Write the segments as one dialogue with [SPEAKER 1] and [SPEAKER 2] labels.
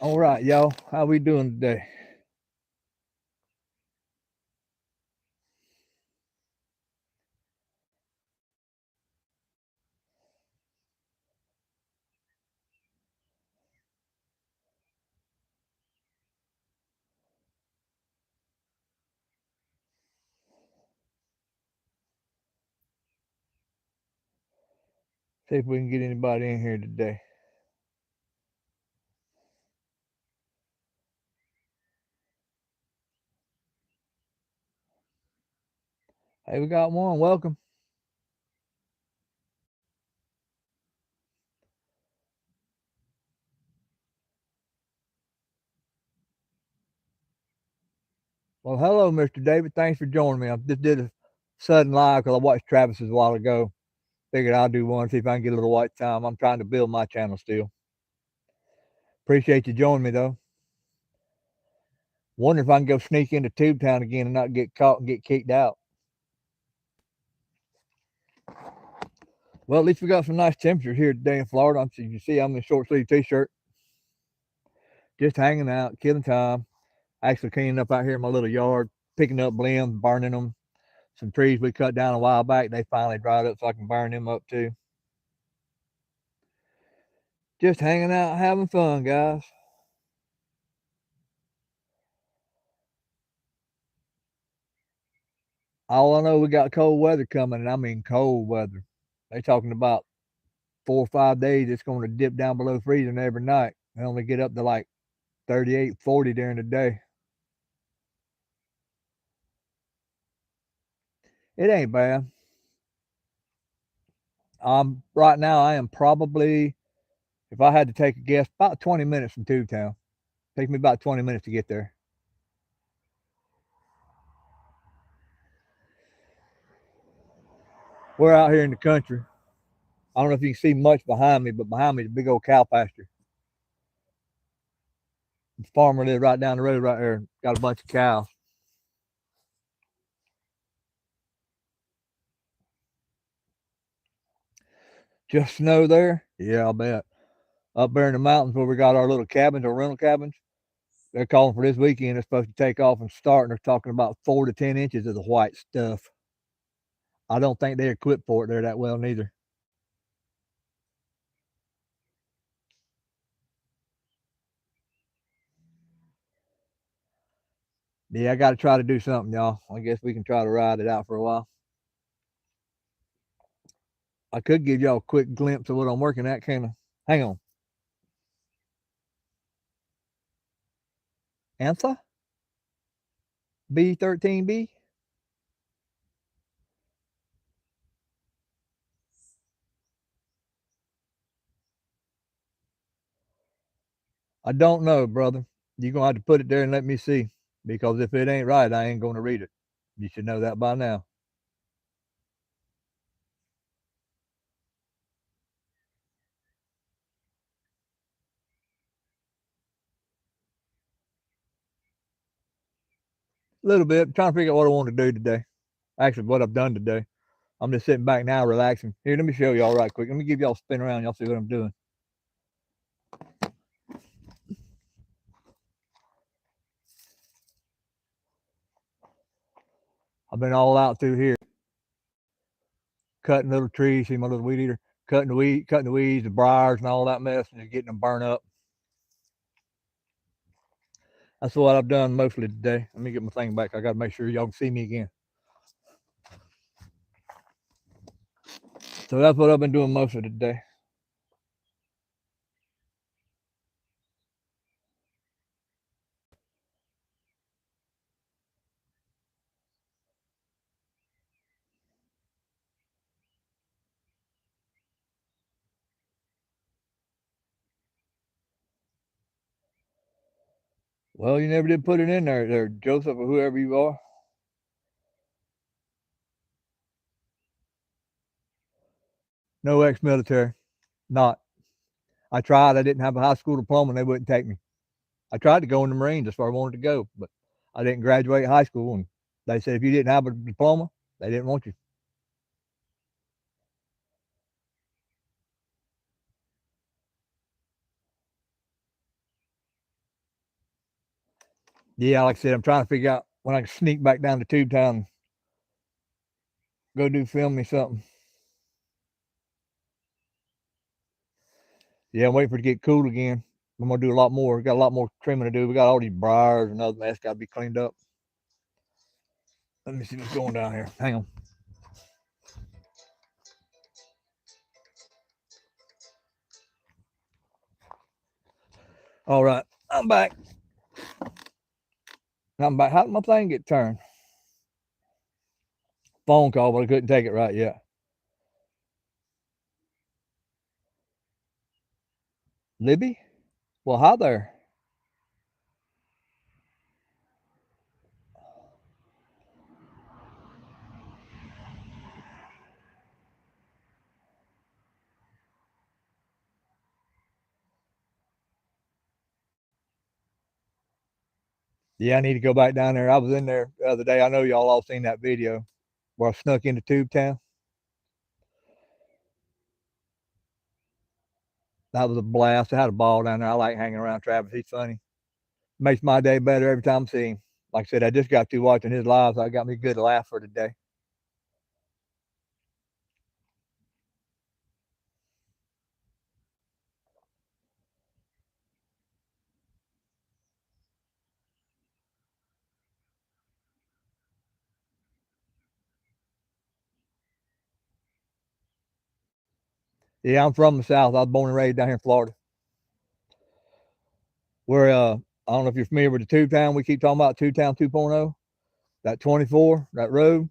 [SPEAKER 1] All right, y'all. How we doing today? See if we can get anybody in here today. Hey, we got one. Welcome. Well, hello, Mr. David. Thanks for joining me. I just did a sudden live because I watched Travis's a while ago. Figured I'll do one, see if I can get a little white time. I'm trying to build my channel still. Appreciate you joining me, though. Wonder if I can go sneak into Tube Town again and not get caught and get kicked out. Well, at least we got some nice temperatures here today in Florida. As you can see, I'm in a short sleeve t-shirt. Just hanging out, killing time. Actually cleaning up out here in my little yard, picking up limbs, burning them. Some trees we cut down a while back, they finally dried up so I can burn them up too. Just hanging out, having fun, guys. All I know, we got cold weather coming, and I mean cold weather. They talking about 4 or 5 days. It's going to dip down below freezing every night. They only get up to like 38, 40 during the day. It ain't bad. Right now I am probably, if I had to take a guess, about 20 minutes from Tubetown. Takes me about 20 minutes to get there. We're out here in the country. I don't know if you can see much behind me, but behind me is a big old cow pasture. The farmer lives right down the road right there. Got a bunch of cows. Just snow there? Yeah, I bet. Up there in the mountains where we got our little cabins or rental cabins, they're calling for this weekend. It's supposed to take off and start, and they're talking about 4 to 10 inches of the white stuff. I don't think they're equipped for it there that well, neither. Yeah, I got to try to do something, y'all. I guess we can try to ride it out for a while. I could give y'all a quick glimpse of what I'm working at, can't I? Hang on. Antha? B13B? I don't know, brother. You're going to have to put it there and let me see. Because if it ain't right, I ain't going to read it. You should know that by now. A little bit. I'm trying to figure out what I want to do today. Actually, what I've done today. I'm just sitting back now, relaxing. Here, let me show y'all right quick. Let me give y'all a spin around. Y'all see what I'm doing. I've been all out through here, cutting little trees. See my little weed eater, cutting the weeds, the briars, and all that mess, and just getting them burned up. That's what I've done mostly today. Let me get my thing back. I got to make sure y'all can see me again. So that's what I've been doing most of the day. Well, you never did put it in there, Joseph, or whoever you are. No ex-military, not. I tried. I didn't have a high school diploma, and they wouldn't take me. I tried to go in the Marines. That's where I wanted to go, but I didn't graduate high school, and they said if you didn't have a diploma, they didn't want you. Yeah, like I said, I'm trying to figure out when I can sneak back down to Tube Town and go film me something. Yeah, I'm waiting for it to get cool again. I'm gonna do a lot more. We got a lot more trimming to do. We got all these briars and other mess got to be cleaned up. Let me see what's going down here. Hang on. All right, I'm back. I'm back. How did my thing get turned? Phone call, but I couldn't take it right yet. Libby? Well, hi there. Yeah, I need to go back down there. I was in there the other day. I know y'all all seen that video where I snuck into Tube Town. That was a blast. I had a ball down there. I like hanging around Travis. He's funny. Makes my day better every time I see him. Like I said, I just got through watching his live, so I got me a good laugh for today. Yeah, I'm from the South. I was born and raised down here in Florida. Where I don't know if you're familiar with the Tube Town. We keep talking about Tube Town 2.0. That 24, that road.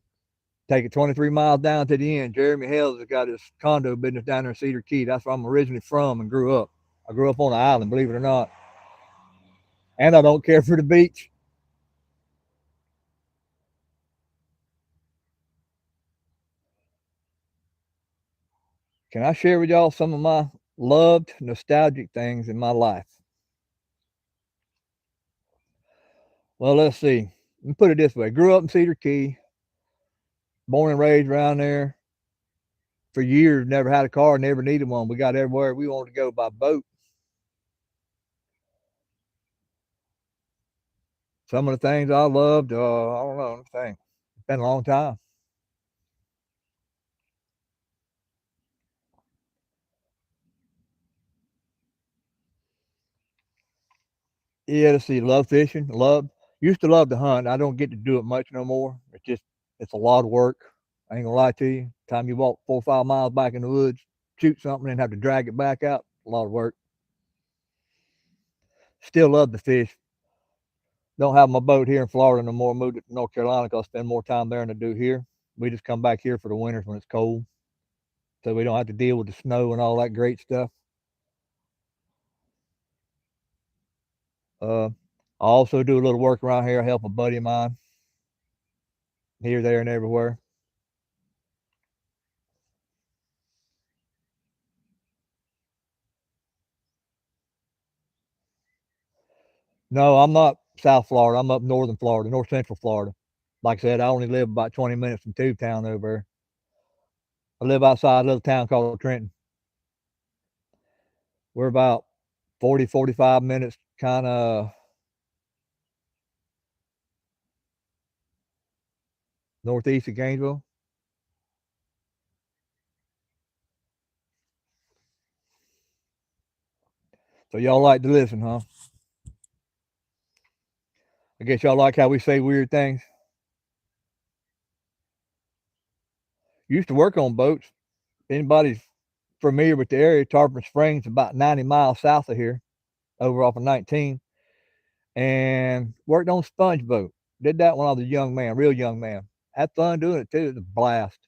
[SPEAKER 1] Take it 23 miles down to the end. Jeremy Hales has got his condo business down there in Cedar Key. That's where I'm originally from and grew up. I grew up on the island, believe it or not. And I don't care for the beach. Can I share with y'all some of my loved nostalgic things in my life? Well, let's see. Let me put it this way. Grew up in Cedar Key, born and raised around there. For years, never had a car, never needed one. We got everywhere we wanted to go by boat. Some of the things I loved, I don't know, it's been a long time. Yeah, let's see. Love fishing. Used to love to hunt. I don't get to do it much no more. It's a lot of work. I ain't gonna lie to you. Time you walk 4 or 5 miles back in the woods, shoot something, and have to drag it back out. A lot of work. Still love to fish. Don't have my boat here in Florida no more. Moved it to North Carolina because I spend more time there than I do here. We just come back here for the winters when it's cold, so we don't have to deal with the snow and all that great stuff. I also do a little work around here. I help a buddy of mine here, there, and everywhere. No, I'm not South Florida. I'm up northern Florida, north central Florida. Like I said, I only live about 20 minutes from Tube Town over there. I live outside a little town called Trenton. We're about 40, 45 minutes kind of northeast of Gainesville. So y'all like to listen, huh? I guess y'all like how we say weird things. Used to work on boats. Anybody's familiar with the area, Tarpon Springs, about 90 miles south of here, over off of 19, and worked on sponge boat. Did that when I was a young man, real young man. Had fun doing it too. It was a blast.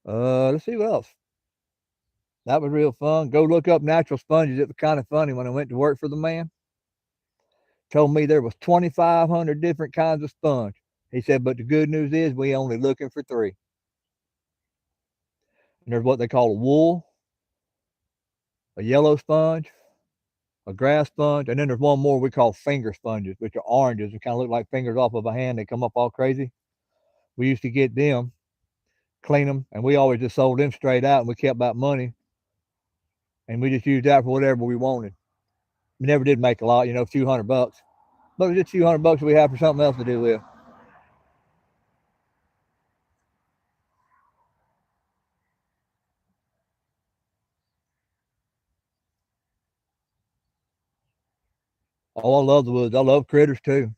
[SPEAKER 1] Let's see what else. That was real fun. Go look up natural sponges. It was kind of funny when I went to work for the man. Told me there was 2,500 different kinds of sponge. He said, but the good news is we only looking for three. And there's what they call a wool, a yellow sponge, a grass sponge, and then there's one more we call finger sponges, which are oranges. They kind of look like fingers off of a hand. They come up all crazy. We used to get them, clean them, and we always just sold them straight out, and we kept that money, and we just used that for whatever we wanted. We never did make a lot, you know, a few $100, but it was just a few $100 we have for something else to do with. Oh, I love the woods. I love critters too.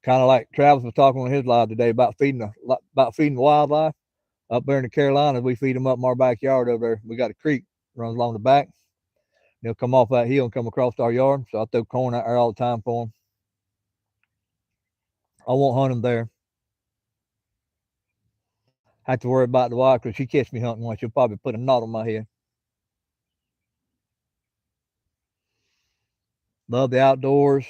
[SPEAKER 1] Kind of like Travis was talking on his live today about feeding wildlife up there in the Carolinas. We feed them up in our backyard over there. We got a creek runs along the back. They'll come off that hill and come across our yard. So I throw corn out there all the time for them. I won't hunt them there. Have to worry about the wife because she catch me hunting once. She'll probably put a knot on my head. Love the outdoors.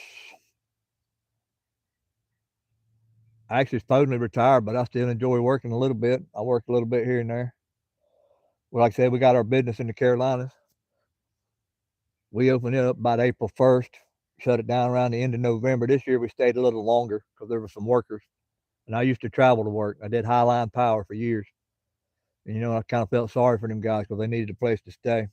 [SPEAKER 1] I actually totally retired, but I still enjoy working a little bit. I work a little bit here and there. Well, like I said, we got our business in the Carolinas. We opened it up about April 1st, shut it down around the end of November. This year we stayed a little longer because there were some workers. And I used to travel to work. I did Highline Power for years. And, you know, I kind of felt sorry for them guys because they needed a place to stay.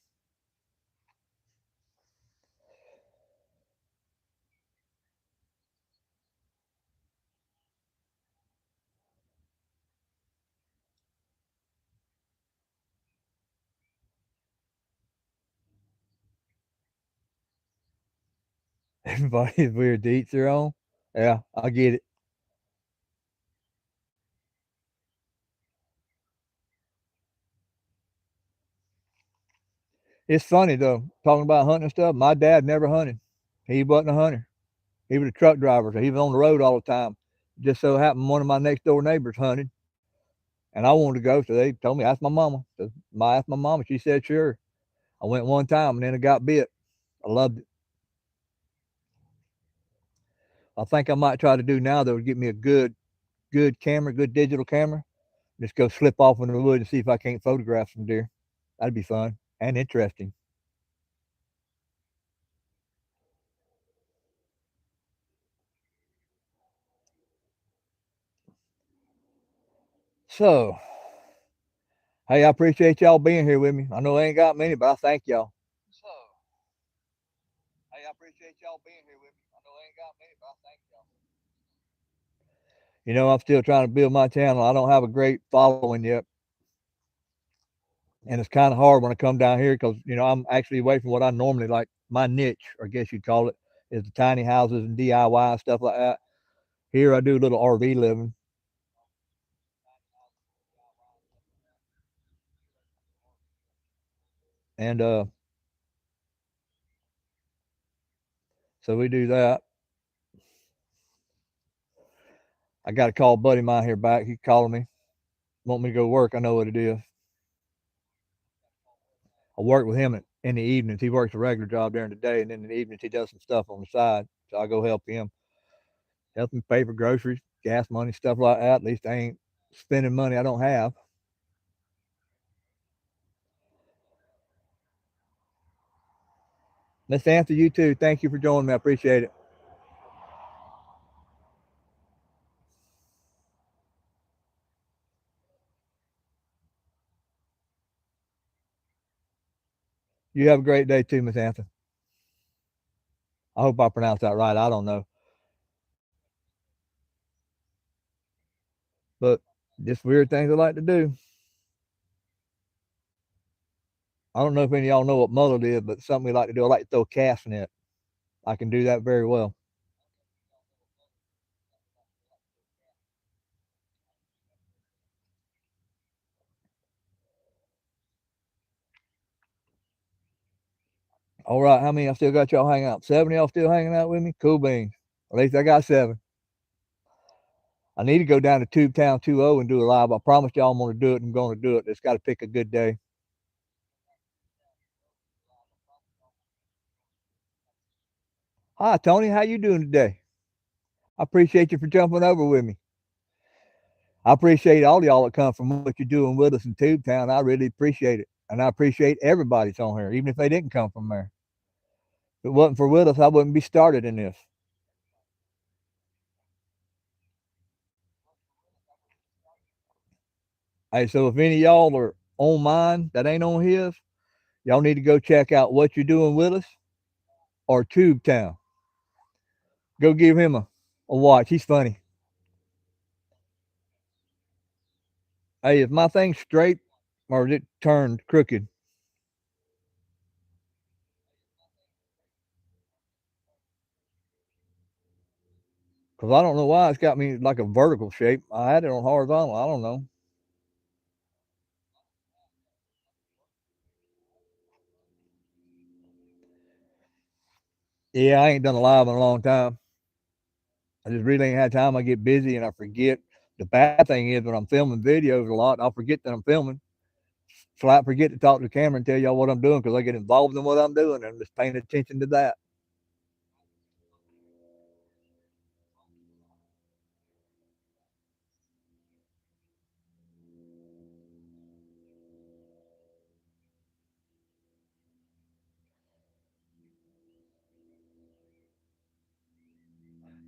[SPEAKER 1] Everybody is weird to each their own. Yeah, I get it. It's funny though, talking about hunting and stuff. My dad never hunted. He wasn't a hunter. He was a truck driver, so he was on the road all the time. Just so happened one of my next door neighbors hunted, and I wanted to go, so they told me ask my mama. So I asked my mama. She said sure. I went one time, and then I got bit. I loved it. I think I might try to do now that would get me a good camera, good digital camera. Just go slip off into the woods and see if I can't photograph some deer. That'd be fun and interesting. So, hey, I appreciate y'all being here with me. I know I ain't got many, but I thank y'all. So, hey, I appreciate y'all being here with me. I know I ain't got many, but I thank y'all. You know, I'm still trying to build my channel. I don't have a great following yet. And it's kind of hard when I come down here because, you know, I'm actually away from what I normally like. My niche, or I guess you'd call it, is the tiny houses and DIY and stuff like that. Here I do a little RV living. And so we do that. I got to call a buddy of mine here back. He's calling me, want me to go work. I know what it is. I work with him in the evenings. He works a regular job during the day, and then in the evenings he does some stuff on the side. So I go help him pay for groceries, gas money, stuff like that. At least I ain't spending money I don't have. Miss Anthony, you too. Thank you for joining me. I appreciate it. You have a great day too, Miss Anthony. I hope I pronounced that right. I don't know, but just weird things I like to do. I don't know if any of y'all know what mullet is, but something we like to do. I like to throw a cast net. I can do that very well. All right, how many I still got y'all hanging out? 7 of y'all still hanging out with me? Cool beans. At least I got 7. I need to go down to Tubetown 2.0 and do a live. I promised y'all I'm going to do it. I'm going to do it. Just got to pick a good day. Hi, Tony. How you doing today? I appreciate you for jumping over with me. I appreciate all y'all that come from what you're doing with us in Tubetown. I really appreciate it. And I appreciate everybody's on here, even if they didn't come from there. If it wasn't for with us, I wouldn't be started in this. Hey, so if any of y'all are on mine that ain't on his, y'all need to go check out what you're doing with us or Tube Town. Go give him a watch. He's funny. Hey, is my thing straight or is it turned crooked? Because I don't know why it's got me like a vertical shape. I had it on horizontal. I don't know. Yeah, I ain't done a live in a long time. I just really ain't had time. I get busy and I forget. The bad thing is when I'm filming videos a lot, I'll forget that I'm filming. Flat forget to talk to the camera and tell y'all what I'm doing because I get involved in what I'm doing and I'm just paying attention to that.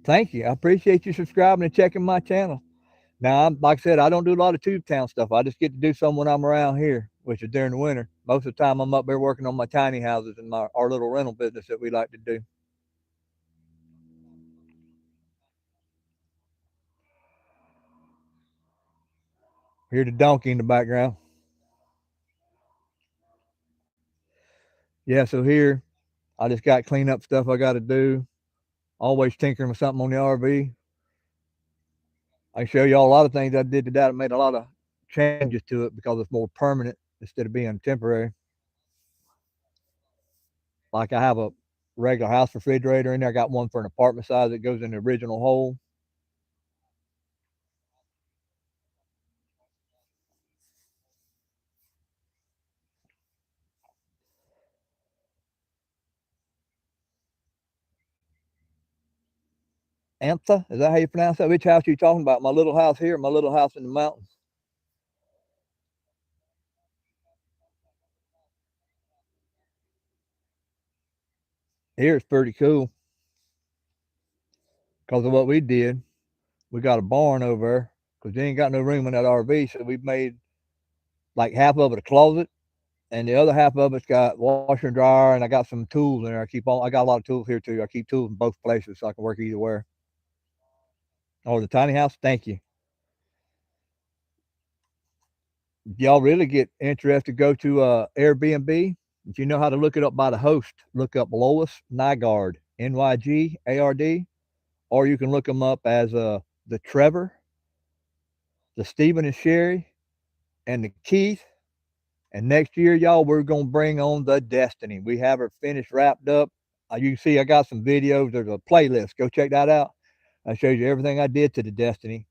[SPEAKER 1] Thank you. I appreciate you subscribing and checking my channel. Now, like I said, I don't do a lot of Tube Town stuff. I just get to do some when I'm around here, which is during the winter. Most of the time, I'm up there working on my tiny houses and our little rental business that we like to do. Hear the donkey in the background. Yeah, so here, I just got clean up stuff I got to do. Always tinkering with something on the RV. I can show y'all a lot of things I did to that. I made a lot of changes to it because it's more permanent instead of being temporary. Like I have a regular house refrigerator in there. I got one for an apartment size that goes in the original hole. Antha, is that how you pronounce that? Which house are you talking about? My little house here, my little house in the mountains. Here it's pretty cool because of what we did. We got a barn over there because they ain't got no room in that RV, so we made like half of it a closet, and the other half of it's got washer and dryer, and I got some tools in there. I got a lot of tools here too. I keep tools in both places so I can work either where. Or the tiny house. Thank you. Y'all really get interested, go to Airbnb. If you know how to look it up by the host, look up Lois Nygaard, Nygard, or you can look them up as the Trevor, the Stephen and Sherry, and the Keith. And next year, y'all, we're gonna bring on the Destiny. We have her finished, wrapped up. You can see I got some videos. There's a playlist. Go check that out. I shows you everything I did to the Destiny,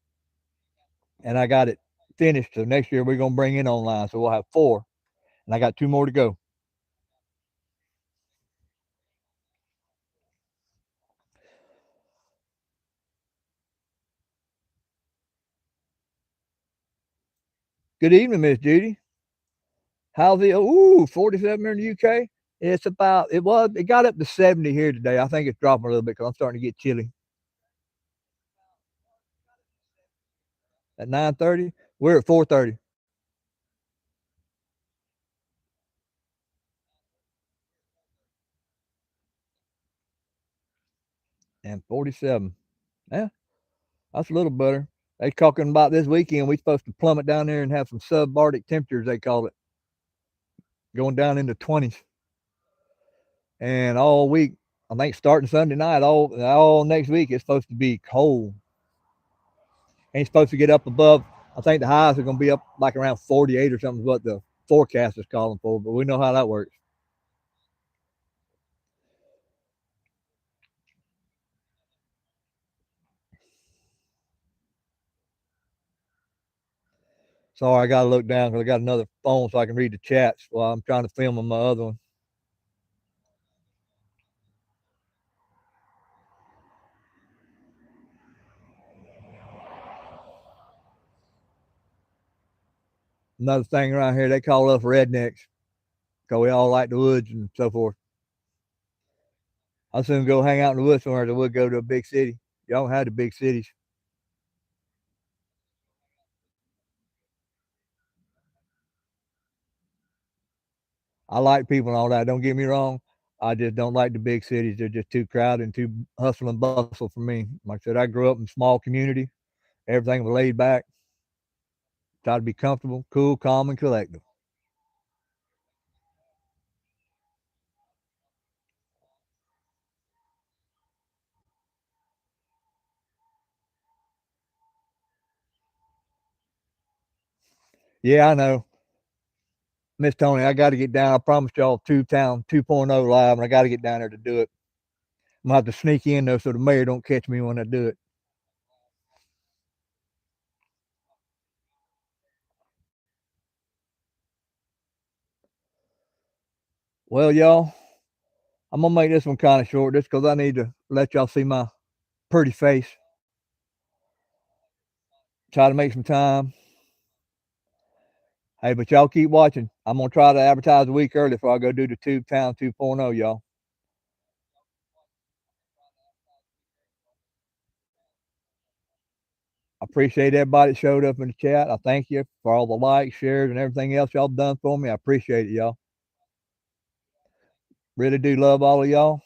[SPEAKER 1] and I got it finished. So next year we're gonna bring it online. So we'll have four, and I got two more to go. Good evening, Miss Judy. How's it? Ooh, 47 here in the UK. It got up to 70 here today. I think it's dropping a little bit because I'm starting to get chilly. At 9:30, we're at 4:30 and 47. Yeah, that's a little better. They talking about this weekend. We supposed to plummet down there and have some subarctic temperatures. They call it going down into 20s, and all week. I think starting Sunday night, all next week, it's supposed to be cold. Ain't supposed to get up above. I think the highs are going to be up like around 48 or something. Is what the forecast is calling for, but we know how that works. Sorry, I got to look down because I got another phone so I can read the chats while I'm trying to film on my other one. Another thing around here, they call us rednecks because we all like the woods and so forth. I soon go hang out in the woods somewhere as I would go to a big city. Y'all don't have the big cities. I like people and all that. Don't get me wrong. I just don't like the big cities. They're just too crowded and too hustle and bustle for me. Like I said, I grew up in a small community. Everything was laid back. Try to be comfortable, cool, calm, and collective. Yeah, I know. Miss Tony, I got to get down. I promised y'all Tube Town 2.0 live, and I got to get down there to do it. I'm going to have to sneak in, though, so the mayor don't catch me when I do it. Well, y'all, I'm going to make this one kind of short just because I need to let y'all see my pretty face. Try to make some time. Hey, but y'all keep watching. I'm going to try to advertise a week early before I go do the Tube Town 2.0, y'all. I appreciate everybody that showed up in the chat. I thank you for all the likes, shares, and everything else y'all done for me. I appreciate it, y'all. Really do love all of y'all.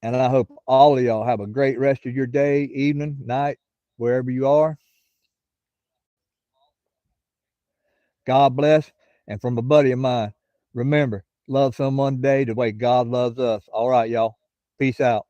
[SPEAKER 1] And I hope all of y'all have a great rest of your day, evening, night, wherever you are. God bless. And from a buddy of mine, remember, love someone today the way God loves us. All right, y'all. Peace out.